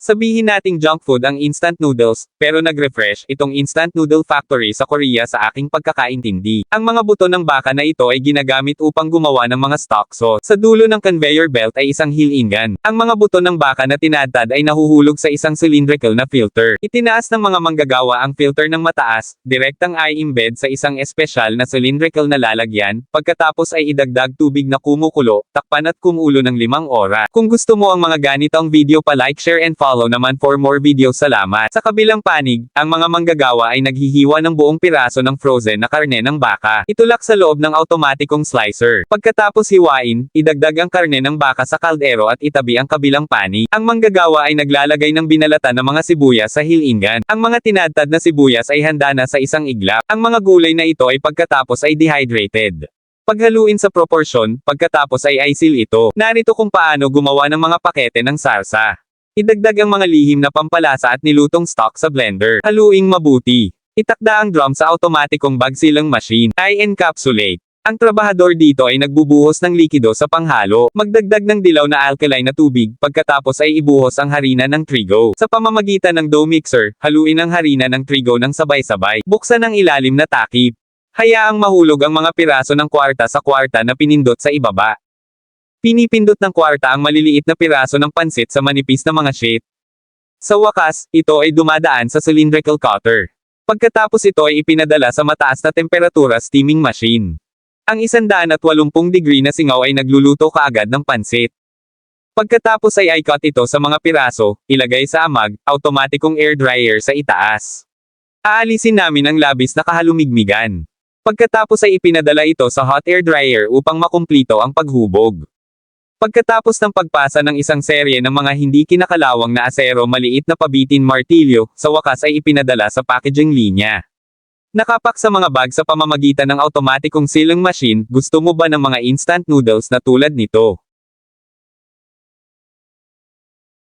Sabihin nating junk food ang instant noodles, pero nag-refresh itong instant noodle factory sa Korea sa aking pagkakaintindi. Ang mga buto ng baka na ito ay ginagamit upang gumawa ng mga stock sauce. Sa dulo ng conveyor belt ay isang hilingan. Ang mga buto ng baka na tinadtad ay nahuhulog sa isang cylindrical na filter. Itinaas ng mga manggagawa ang filter ng mataas, direktang i-embed sa isang espesyal na cylindrical na lalagyan, pagkatapos ay idagdag tubig na kumukulo, takpan at kumulo ng 5 oras. Kung gusto mo ang mga ganitong video pa-like, share and follow naman for more videos. Salamat. Sa kabilang panig, ang mga manggagawa ay naghihiwa ng buong piraso ng frozen na karne ng baka. Itulak sa loob ng automatikong slicer. Pagkatapos hiwain, idagdag ang karne ng baka sa kaldero at itabi ang kabilang panig. Ang manggagawa ay naglalagay ng binalatan ng mga sibuyas sa hilingan. Ang mga tinadtad na sibuyas ay handa na sa isang iglap. Ang mga gulay na ito ay pagkatapos ay dehydrated. Paghaluin sa proporsyon, pagkatapos ay i-seal ito. Narito kung paano gumawa ng mga pakete ng sarsa. Idagdag ang mga lihim na pampalasa at nilutong stock sa blender. Haluing mabuti. Itakda ang drum sa automatikong bag sealing machine. I-encapsulate. Ang trabahador dito ay nagbubuhos ng likido sa panghalo. Magdagdag ng dilaw na alkaline na tubig, pagkatapos ay ibuhos ang harina ng trigo. Sa pamamagitan ng dough mixer, haluin ang harina ng trigo ng sabay-sabay. Buksan ang ilalim na takip. Hayaang mahulog ang mga piraso ng kwarta sa kwarta na pinindot sa ibaba. Pinipindot ng kwarta ang maliliit na piraso ng pansit sa manipis na mga sheet. Sa wakas, ito ay dumadaan sa cylindrical cutter. Pagkatapos ito ay ipinadala sa mataas na temperatura steaming machine. Ang 180 degree na singaw ay nagluluto kaagad ng pansit. Pagkatapos ay i-cut ito sa mga piraso, ilagay sa amag, automatikong air dryer sa itaas. Aalisin namin ang labis na kahalumigmigan. Pagkatapos ay ipinadala ito sa hot air dryer upang makumplito ang paghubog. Pagkatapos ng pagpasa ng isang serye ng mga hindi kinakalawang na asero maliit na pabitin martilyo, sa wakas ay ipinadala sa packaging linya. Nakapak sa mga bag sa pamamagitan ng automatikong sealing machine. Gusto mo ba ng mga instant noodles na tulad nito?